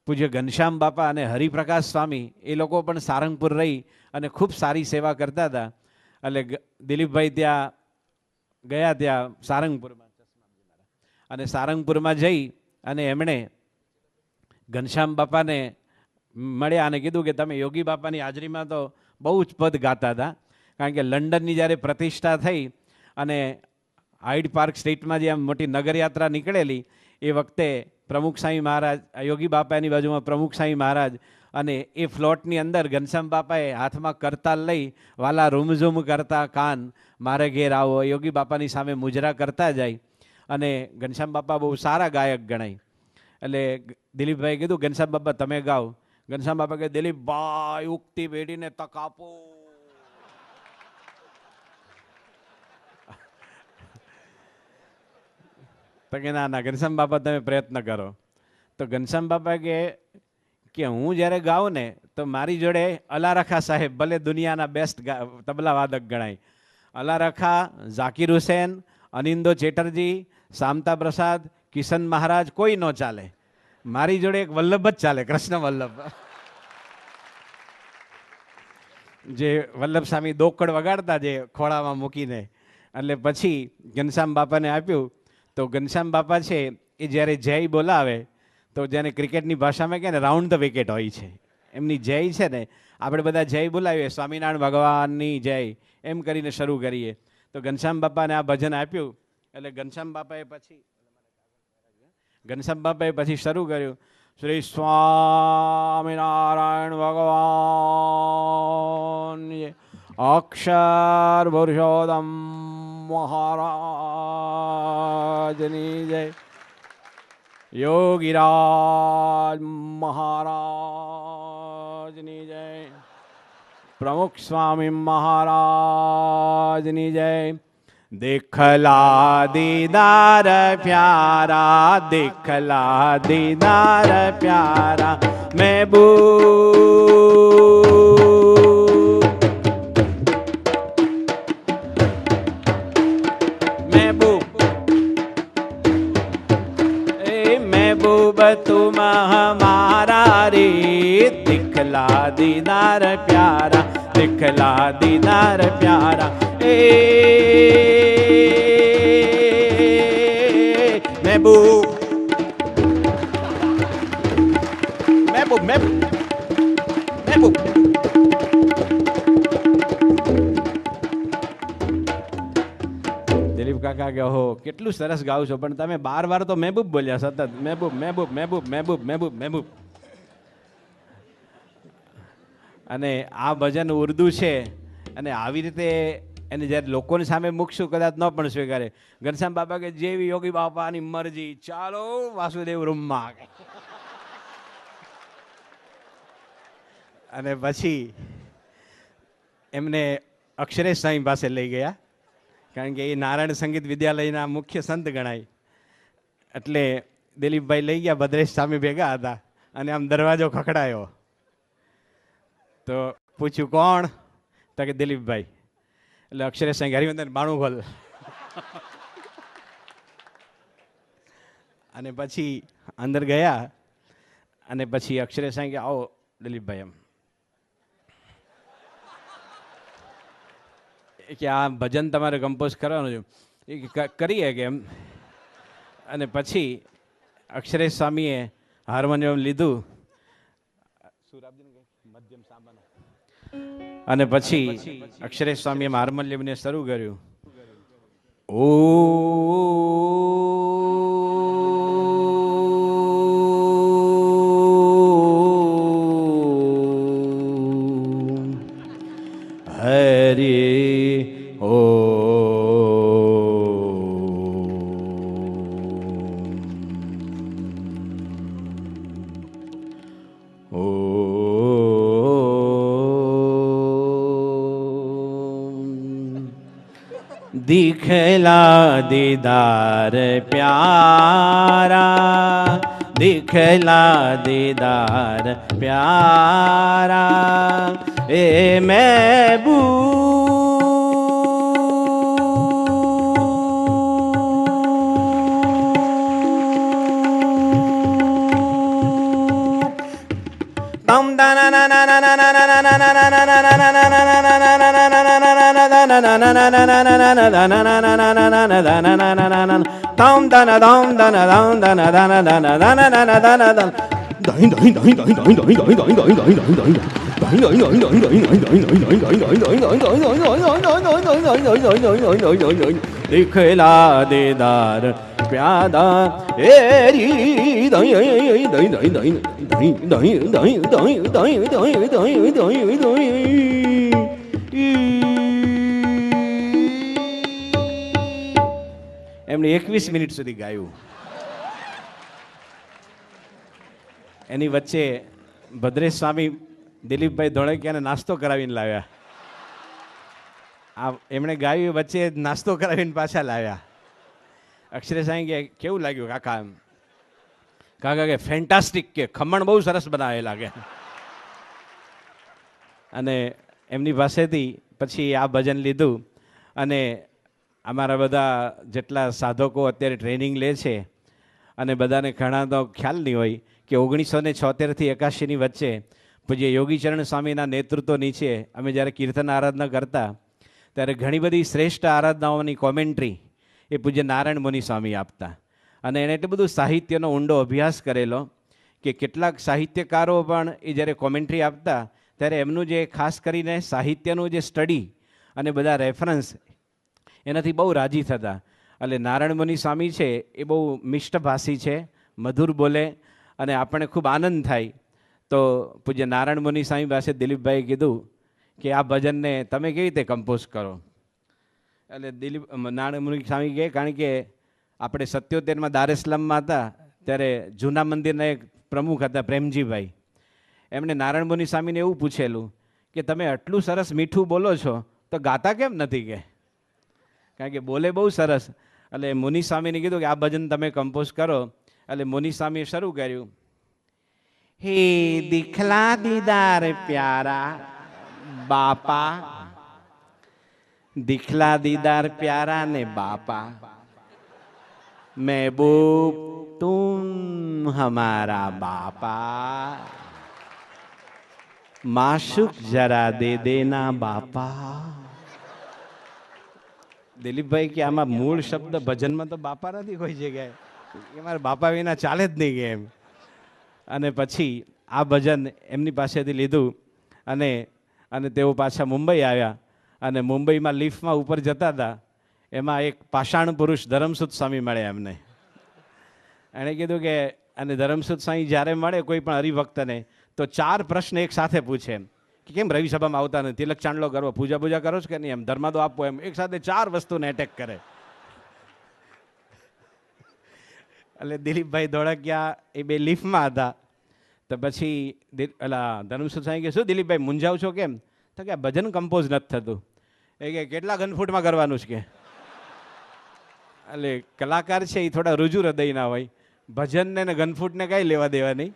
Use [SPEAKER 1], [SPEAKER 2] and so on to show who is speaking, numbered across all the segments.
[SPEAKER 1] પૂજ્ય ઘનશ્યામ બાપા અને હરિપ્રકાશ સ્વામી એ લોકો પણ સારંગપુર રહી અને ખૂબ સારી સેવા કરતા હતા. એટલે દિલીપભાઈ ત્યાં ગયા, ત્યાં સારંગપુરમાં, અને સારંગપુરમાં જઈ અને એમણે ઘનશ્યામ બાપાને મળ્યા અને કીધું કે તમે યોગી બાપાની હાજરીમાં તો બહુ જ પદ ગાતા હતા, કારણ કે લંડનની જ્યારે પ્રતિષ્ઠા થઈ અને હાઇડ પાર્ક સ્ટ્રીટમાં જે આમ મોટી નગરયાત્રા નીકળેલી એ વખતે પ્રમુખ સાંઈ મહારાજ, યોગી બાપાની બાજુમાં પ્રમુખ સાંઈ મહારાજ, અને એ ફ્લોટની અંદર ઘનશ્યામ બાપાએ હાથમાં કરતાલ લઈ વાલા રૂમઝૂમ કરતા કાન મારે ઘેર આવો યોગી બાપાની સામે મુજરા કરતા જાય. અને ઘનશ્યામ બાપા બહુ સારા ગાયક ગણાય. એટલે દિલીપભાઈ કીધું ઘનશ્યામ બાપા તમે ગાઓ. ઘનશ્યામ બાપા કે દિલીપભાઈ ઉગતી પેઢીને તક આપો. તો કે ના ના ઘનશ્યામ બાપા તમે પ્રયત્ન કરો. તો ઘનશ્યામ બાપા કે હું જ્યારે ગાઉં ને તો મારી જોડે અલારખા સાહેબ ભલે દુનિયાના બેસ્ટ તબલા વાદક ગણાય, અલારખા, ઝાકીર હુસેન, અનિંદો ચેટર્જી, શામતા પ્રસાદ, કિશન મહારાજ કોઈ ન ચાલે. મારી જોડે એક વલ્લભ જ ચાલે, કૃષ્ણ વલ્લભ, જે વલ્લભ સ્વામી દોકડ વગાડતા જે ખોળામાં મૂકીને. એટલે પછી ઘનશ્યામ બાપાને આપ્યું. તો ઘનશ્યામ બાપા છે એ જ્યારે જય બોલાવે તો જેને ક્રિકેટની ભાષામાં કહે ને રાઉન્ડ ધ વિકેટ હોય છે, એમની જય છે ને આપણે બધા જય બોલાવીએ, સ્વામિનારાયણ ભગવાનની જય એમ કરીને શરૂ કરીએ. તો ઘનશ્યામ બાપાને આ ભજન આપ્યું. એટલે ઘનશ્યામ બાપાએ પછી શરૂ કર્યું, શ્રી સ્વામિનારાયણ ભગવાન અક્ષર પુરુષોત્તમ મહારાજની જય, યોગીરાજ મહારાજની જય, પ્રમુખ સ્વામી મહારાજની જય. દિખલા દીદાર પ્યારા, દિખલા દીદાર પ્યારા મહેબૂબ, મહેબૂબ એ મહેબૂબ તુમ હમારા રે, દિખલા દીદાર પ્યારા, દિખલા દીદાર પ્યારા એ મહેબૂબ, મહેબૂબ, મહેબૂબ, મહેબૂબ. દિલીપ કાકા કે હો કેટલું સરસ ગાવ છો, પણ તમે 12 વાર તો મહેબૂબ બોલ્યા સતત, મહેબૂબ, મહેબૂબ, મહેબૂબ, મહેબૂબ, મહેબૂબ, મહેબૂબ. અને આ ભજન ઉર્દુ છે અને આવી રીતે એને જ્યારે લોકોની સામે મૂકશું કદાચ ન પણ સ્વીકારે. ઘનશ્યામ બાપા કે જેવી યોગી બાપાની મરજી, ચાલો વાસુદેવ રૂમમાં. અને પછી એમને અક્ષરેશ સાંઈ પાસે લઈ ગયા, કારણ કે એ નારાયણ સંગીત વિદ્યાલયના મુખ્ય સંત ગણાય. એટલે દિલીપભાઈ લઈ ગયા, ભદ્રેશ સ્વામી ભેગા હતા, અને આમ દરવાજો ખખડાયો. તો પૂછ્યું કોણ? તો કે દિલીપભાઈ. એટલે અક્ષરેશ સાંઈ હરિવંદન બાણું ખોલ. અને પછી અંદર ગયા, અને પછી અક્ષરેશ સાંઈ કે આવો દિલીપભાઈ. એમ કે આ ભજન તમારે કમ્પોઝ કરવાનું છે, એ કરીએ કે એમ. અને પછી અક્ષરેશ સ્વામીએ હાર્મોનિયમ લીધું, મધ્યમ સામાન, અને પછી અક્ષરેશ સ્વામીએ હાર્મોનિયમને શરૂ કર્યું. ઓ હરે ઓ दिखला दीदार प्यारा, दिखला दीदार प्यारा ए महबूब, તમ દાના ના ના ના ના ના ના ના ના ના ના દિખલા દેદાર પ્યાદા એરી દઈ દઈ દઈ દઈ દઈ દઈ દઈ દઈ દઈ દઈ દઈ. એમણે 21 મિનિટ સુધી ગાયું. એની વચ્ચે ભદ્રેશ સ્વામી દિલીપભાઈ ધોળકિયાને નાસ્તો કરાવીને લાવ્યા. આ એમણે ગાયું વચ્ચે નાસ્તો કરાવીને પાછા લાવ્યા. અક્ષરે સાંઈ કે કેવું લાગ્યું કાકા? એમ કાકા કે ફેન્ટાસ્ટિક, કે ખમણ બહુ સરસ બનાવે લાગે. અને એમની પાસેથી પછી આ ભજન લીધું. અને અમારા બધા જેટલા સાધકો અત્યારે ટ્રેનિંગ લે છે, અને બધાને ઘણા તો ખ્યાલ નહીં હોય કે 1976 થી 81ની વચ્ચે પૂજ્ય યોગીચરણ સ્વામીના નેતૃત્વ નીચે અમે જ્યારે કીર્તન આરાધના કરતા ત્યારે ઘણી બધી શ્રેષ્ઠ આરાધનાઓની કોમેન્ટ્રી એ પૂજ્ય નારાયણ મુનિ સ્વામી આપતા. અને એણે એટલું બધું સાહિત્યનો ઊંડો અભ્યાસ કરેલો કે કેટલાક સાહિત્યકારો પણ એ જ્યારે કોમેન્ટ્રી આપતા ત્યારે એમનું જે ખાસ કરીને સાહિત્યનું જે સ્ટડી અને બધા રેફરન્સ એનાથી બહુ રાજી થતા. એટલે નારાયણ મુનિ સ્વામી છે એ બહુ મિષ્ટભાષી છે, મધુર બોલે, અને આપણને ખૂબ આનંદ થાય. તો પૂજ્ય નારાયણ મુનિ સ્વામી પાસે દિલીપભાઈએ કીધું કે આ ભજનને તમે કેવી રીતે કમ્પોઝ કરો? એટલે નારાયણ મુનિ સ્વામી કહે, કારણ કે આપણે 77માં દારેસ્લામમાં હતા ત્યારે જૂના મંદિરના એક પ્રમુખ હતા પ્રેમજીભાઈ, એમણે નારાયણ મુનિ સ્વામીને એવું પૂછેલું કે તમે આટલું સરસ મીઠું બોલો છો તો ગાતા કેમ નથી? કે કારણ કે બોલે બહુ સરસ. એટલે મુનિ સ્વામીને કીધું કે આ ભજન તમે કમ્પોઝ કરો. એટલે મુનિ સ્વામીએ શરૂ કર્યું, હે દિખલા દીદાર પ્યારા બાપા, દિખલા દીદાર પ્યારા ને બાપા, મહેબૂબ તુમ હમારા બાપા, માશુક જરા દે દેના બાપા. દિલીપભાઈ કે આમાં મૂળ શબ્દ ભજનમાં તો બાપા નથી કોઈ જગ્યાએ, એ મારા બાપા વિના ચાલે જ નહીં કે એમ. અને પછી આ ભજન એમની પાસેથી લીધું અને તેઓ પાછા મુંબઈ આવ્યા. અને મુંબઈમાં લિફ્ટમાં ઉપર જતા હતા, એમાં એક પાષાણ પુરુષ ધરમસુદ સ્વામી મળ્યા એમને. એણે કીધું કે, અને ધરમસુદ સ્વામી જ્યારે મળે કોઈ પણ હરિભક્તને તો 4 પ્રશ્ન એક સાથે પૂછે કે કેમ રવિ સભામાં આવતા નથી, તિલક ચાંદલો કરવો, પૂજા કરો છો કે નહીં, એમ ધર્માદો આપવો, એમ એક સાથે 4 વસ્તુને એટેક કરે. એટલે દિલીપભાઈ ધોળકિયા એ બે લિફ્ટમાં હતા. તો પછી ધર્મસુદ સ્વામી કે શું દિલીપભાઈ મૂંઝાવ છો કેમ? તો કે આ ભજન કમ્પોઝ નથી થતું. એ કે કેટલા ઘનફૂટમાં કરવાનું છે કે? એટલે કલાકાર છે એ થોડા રુજુ હૃદયના હોય, ભજનને ને ઘનફૂટને કાંઈ લેવા દેવા નહીં.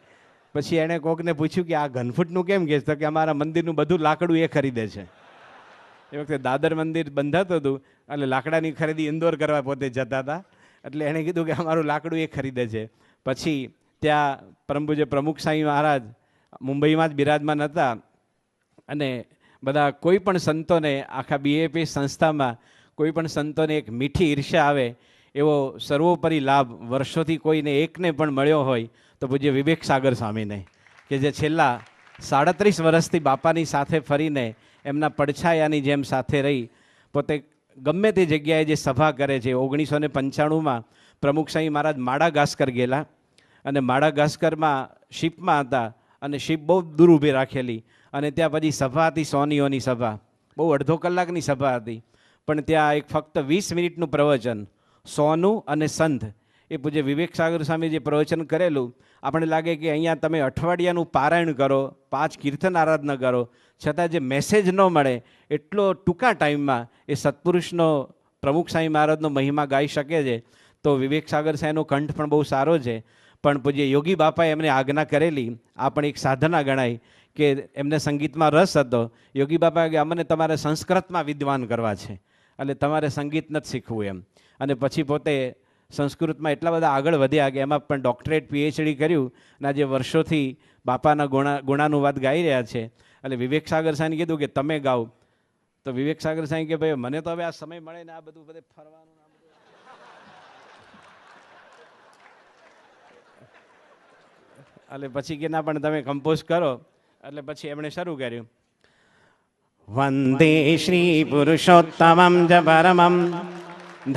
[SPEAKER 1] પછી એણે કોકને પૂછ્યું કે આ ઘનફૂટનું કેમ કહે? તો કે અમારા મંદિરનું બધું લાકડું એ ખરીદે છે. એ વખતે દાદર મંદિર બંધાતું હતું એટલે લાકડાની ખરીદી ઇન્દોર કરવા પોતે જતા હતા. એટલે એણે કીધું કે અમારું લાકડું એ ખરીદે છે. પછી ત્યાં પરમ પૂજ્ય પ્રમુખ સ્વામી મહારાજ મુંબઈમાં જ બિરાજમાન હતા. અને બધા કોઈ પણ સંતોને, આખા બીએપી સંસ્થામાં કોઈ પણ સંતોને એક મીઠી ઈર્ષ્યા આવે એવો સર્વોપરી લાભ વર્ષોથી કોઈને એકને પણ મળ્યો હોય તો પૂજ્ય વિવેક સાગર સ્વામીને, કે જે છેલ્લા 37 વર્ષથી બાપાની સાથે ફરીને એમના પડછાયાની જેમ સાથે રહી પોતે ગમે તે જગ્યાએ જે સભા કરે છે. 1995માં પ્રમુખ સ્વામી મહારાજ માડાગાસ્કર ગયેલા, અને માડાગાસ્કરમાં શિપમાં હતા, અને શિપ બહુ દૂર ઊભી રાખેલી, અને ત્યાં પછી સભા હતી, સોનીઓની સભા, બહુ અડધો કલાકની સભા હતી. પણ ત્યાં એક ફક્ત 20 મિનિટનું પ્રવચન, સોનું અને સંત, એ પૂજ્ય વિવેક સાગર સ્વામી જે પ્રવચન કરેલું, આપણે લાગે કે અહીંયા તમે અઠવાડિયાનું પારાયણ કરો, 5 કીર્તન આરાધના કરો, છતાં જે મેસેજ ન મળે એટલો ટૂંકા ટાઈમમાં એ સત્પુરુષનો, પ્રમુખ સ્વામી મહારાજનો મહિમા ગાઈ શકે છે. તો વિવેક સાગર સાહેબનો કંઠ પણ બહુ સારો છે. પણ પૂજ્ય યોગી બાપાએ એમને આજ્ઞા કરેલી, આ પણ એક સાધના ગણાય કે એમને સંગીતમાં રસ હતો. યોગી બાપાએ કે અમને તમારે સંસ્કૃતમાં વિદ્વાન કરવા છે, એટલે તમારે સંગીત નથી શીખવું એમ. અને પછી પોતે સંસ્કૃતમાં એટલા બધા આગળ વધ્યા કે એમાં પણ ડૉક્ટરેટ PhD કર્યું અને આજે વર્ષોથી બાપાના ગુણાનુવાદ ગાઈ રહ્યા છે. એટલે વિવેક સાગર સાહેબે કીધું કે તમે ગાઓ, તો વિવેક સાગર સાહેબ કે ભાઈ મને તો હવે આ સમય મળે ને આ બધું બધે ફરવાનું એટલે પછી કે ના પણ તમે કમ્પોઝ કરો. એટલે પછી એમણે શરૂ કર્યું. વંદે શ્રી પુરુષોત્તમં જ પરમં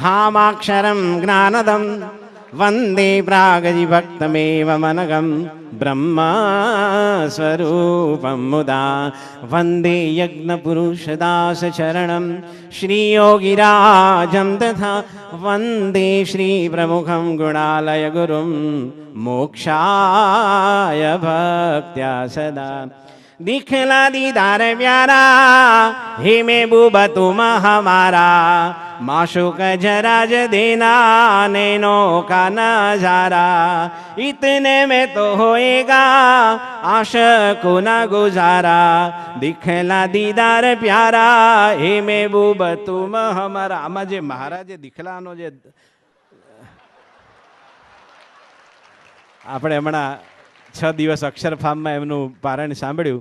[SPEAKER 1] ધામાક્ષરમ જ્ઞાનદમ વંદે પ્રાગજીભક્તમેવ મનગમ બ્રહ્મ સ્વરૂપમ મુદા વંદે યજ્ઞપુરુષદાસ ચરણમ શ્રીયોગિરાજમ તથા વંદે શ્રી પ્રમુખમ ગુણાલય ગુરુમ મોક્ષાય ભક્ત્યા સદા. दिखला दीदार प्यारा हे महबूब तुम हमारा माशूक जरा ज देना नैनो का नजारा इतने में तो होएगा आशिकों ना गुजारा दिखला दीदार प्यारा हे महबूब तुम हमारा. આમાં જે મહારાજે દીખલાનો જે આપણે હમણાં 6 દિવસ અક્ષરફામમાં એમનું પારાયણ સાંભળ્યું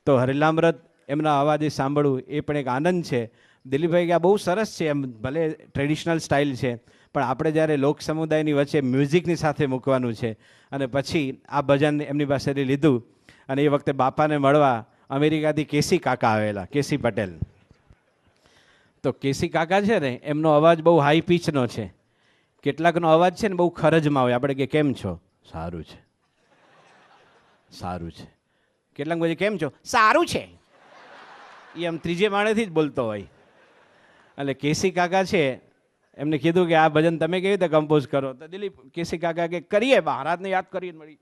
[SPEAKER 1] તો હરિલામૃત એમના અવાજે સાંભળવું એ પણ એક આનંદ છે. દિલીપભાઈ કે આ બહુ સરસ છે, એમ ભલે ટ્રેડિશનલ સ્ટાઇલ છે પણ આપણે જ્યારે લોક સમુદાયની વચ્ચે મ્યુઝિકની સાથે મૂકવાનું છે. અને પછી આ ભજન એમની પાસેથી લીધું અને એ વખતે બાપાને મળવા અમેરિકાથી કેસી કાકા આવેલા, કેસી પટેલ. તો કેસી કાકા છે ને એમનો અવાજ બહુ હાઈ પિચનો છે. કેટલાકનો અવાજ છે ને બહુ ખરજમાં હોય. આપણે કે કેમ છો? સારું છે, સારું છે. કેટલાક પછી કેમ છો? સારું છે. એ આમ ત્રીજે માળેથી જ બોલતો હોય. એટલે કેસી કાકા છે એમને કીધું કે આ ભજન તમે કેવી રીતે કમ્પોઝ કરો? તો દિલીપ કેસી કાકા કે કરીએ, મહારાજને યાદ કરીએ મળી.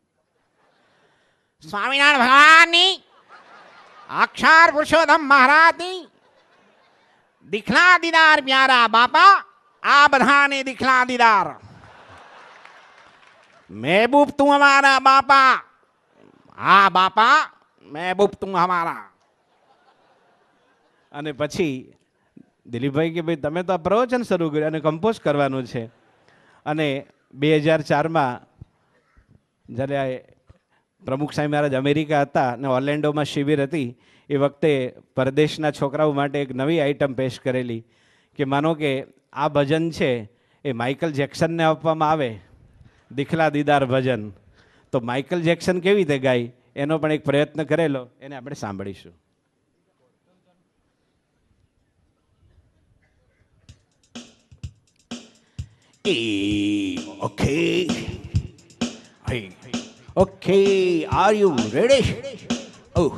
[SPEAKER 2] સ્વામિનારાયણ ભગવાનની અક્ષર પુરુષોત્તમ મહારાજની દિખલા દીદાર પ્યારા બાપા આ બધાને દિખલા દીદાર महबूब तू हमारा बापा हाँ बापा महबूब તું हमारा.
[SPEAKER 1] અને પછી દિલીપભાઈ કે ભાઈ તમે તો આ પ્રવચન શરૂ કર્યું અને કમ્પોઝ કરવાનું છે. અને 2004માં જ્યારે પ્રમુખ સ્વામી મહારાજ અમેરિકા હતા અને ઓર્લેન્ડોમાં શિબિર હતી એ વખતે પરદેશના છોકરાઓ માટે એક નવી આઈટમ પેશ કરેલી કે માનો કે આ ભજન છે એ માઇકલ જેક્સનને આપવામાં આવે, દિખલા દીદાર ભજન, તો માઇકલ જેક્સન કેવી રીતે ગાય એનો પણ એક પ્રયત્ન કરેલો, એને આપણે સાંભળીશું.
[SPEAKER 2] Okay. Hey. Okay, are you ready? Oh,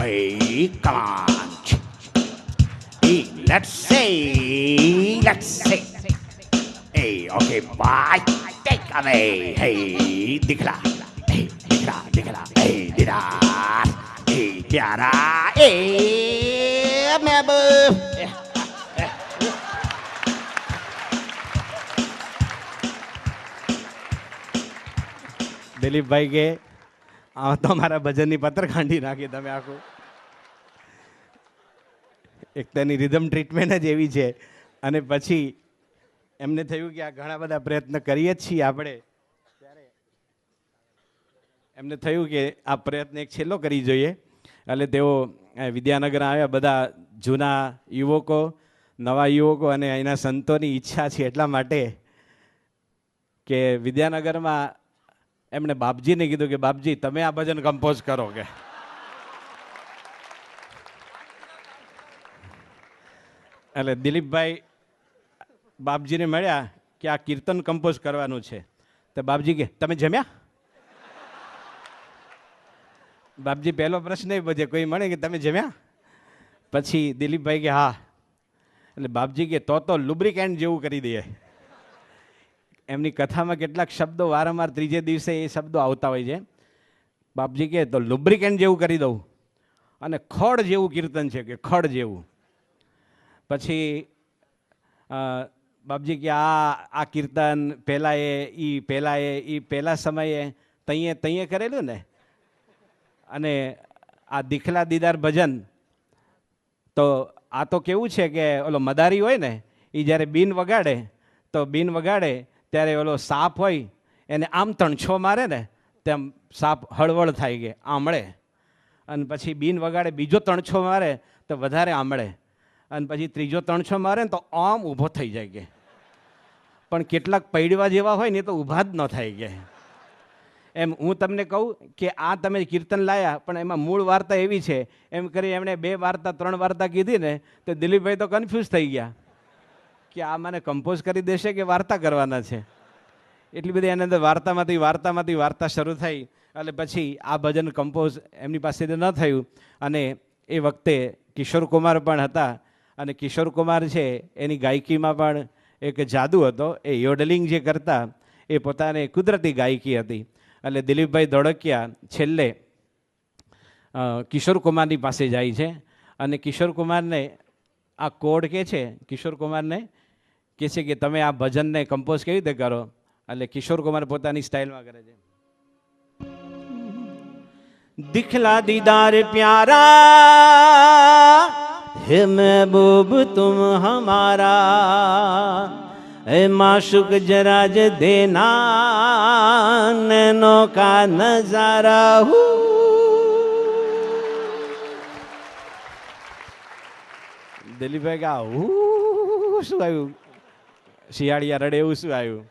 [SPEAKER 2] hey, come on. Hey, let's say. Hey, okay, bye. Take away. Hey, दिखला. Hey, दिखला. Hey, दीदार. Hey, प्यारा. Hey, महबूब.
[SPEAKER 1] દિલીપભાઈ કે આ તો મારા ભજનની પત્ર કાઢી નાખી તમે આખું. એક તેની રિધમ ટ્રીટમેન્ટ જ એવી છે. અને પછી એમને થયું કે આ ઘણા બધા પ્રયત્ન કરીએ જ છીએ આપણે, ત્યારે એમને થયું કે આ પ્રયત્ન એક છેલ્લો કરી જોઈએ. એટલે તેઓ વિદ્યાનગર આવ્યા. બધા જૂના યુવકો, નવા યુવકો અને અહીંના સંતોની ઈચ્છા છે એટલા માટે કે વિદ્યાનગરમાં એમણે બાપજીને કીધું કે બાપજી તમે આ ભજન કમ્પોઝ કરો. કે એટલે દિલીપભાઈ બાપજીને મળ્યા કે આ કીર્તન કમ્પોઝ કરવાનું છે. તો બાપજી કે તમે જમ્યા? બાપજી પહેલો પ્રશ્ન એ બધે કોઈ મળે કે તમે જમ્યા? પછી દિલીપભાઈ કે હા. એટલે બાપજી કે તો લુબ્રિકેન્ટ જેવું કરી દઈએ. એમની કથામાં કેટલાક શબ્દો વારંવાર ત્રીજે દિવસે એ શબ્દો આવતા હોય છે. બાપજી કે તો લુબ્રિકેન્ટ જેવું કરી દઉં. અને ખડ જેવું કીર્તન છે કે ખડ જેવું. પછી બાપજી કે આ કીર્તન પહેલા સમયે તઈએ કરેલું ને, અને આ દિખલા દીદાર ભજન તો આ તો કેવું છે કે ઓલો મદારી હોય ને એ જ્યારે બીન વગાડે તો બીન વગાડે ત્યારે ઓલો સાપ હોય એને આમ તણછો મારે ને તેમ સાપ હળવળ થાય કે આમળે, અને પછી બીન વગાડે બીજો તણછો મારે તો વધારે આમળે, અને પછી ત્રીજો તણછો મારે ને તો આમ ઊભો થઈ જાય કે. પણ કેટલાક પૈડવા જેવા હોય ને એ તો ઊભા જ ન થાય કે. એમ હું તમને કહું કે આ તમે કીર્તન લાયા પણ એમાં મૂળ વાર્તા એવી છે, એમ કરી એમણે 2 વાર્તા 3 વાર્તા કીધી ને તો દિલીપભાઈ તો કન્ફ્યુઝ થઈ ગયા કે આ મને કમ્પોઝ કરી દેશે કે વાર્તા કરવાના છે. એટલી બધી એની અંદર વાર્તામાંથી વાર્તા શરૂ થઈ, એટલે પછી આ ભજન કમ્પોઝ એમની પાસેથી ન થયું. અને એ વખતે કિશોર કુમાર પણ હતા, અને કિશોર કુમાર છે એની ગાયકીમાં પણ એક જાદુ હતો. એ યોડલિંગ જે કરતા એ પોતાને કુદરતી ગાયકી હતી. એટલે દિલીપભાઈ ધોળકિયા છેલ્લે કિશોર કુમારની પાસે જાય છે, અને કિશોર કુમારને આ કોડ કહે છે, કિશોર કુમારને કહે છે કે તમે આ ભજનને કમ્પોઝ કેવી રીતે કરો. એટલે કિશોર કુમાર પોતાની સ્ટાઇલમાં કરે છે. દિખલા દીદાર પ્યારા હે મહેબૂબ તુમ હમારા, ए माशुक जरा ज देना नैनो का नजारा हूँ. દિલીપભાઈ કા શું આવ્યું, શિયાળિયા રડે એવું શું આવ્યું?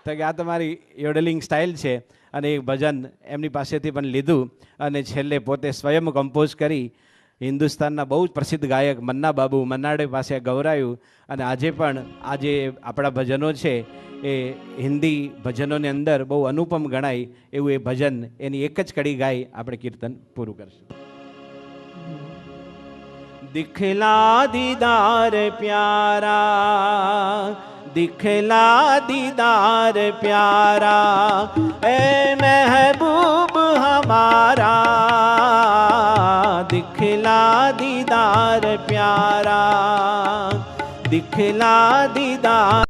[SPEAKER 1] તો કે આ તમારી યોડલિંગ સ્ટાઇલ છે. અને એ ભજન એમની પાસેથી પણ લીધું, અને છેલ્લે પોતે સ્વયં કમ્પોઝ કરી હિન્દુસ્તાનના બહુ જ પ્રસિદ્ધ ગાયક મન્ના બાબુ મન્નાડે પાસે ગૌરાયું. અને આજે પણ આજે આપણા ભજનો છે એ હિન્દી ભજનોની અંદર બહુ અનુપમ ગણાય એવું એ ભજન એની એક જ કડી ગાઈ આપણે કીર્તન પૂરું કરશું. દિખલા દીદાર પ્યારા, દિખલા દીદાર પ્યારા, એ મહેબૂબ હમારા, દિખલા દીદાર પ્યારા, દિખલા દીદાર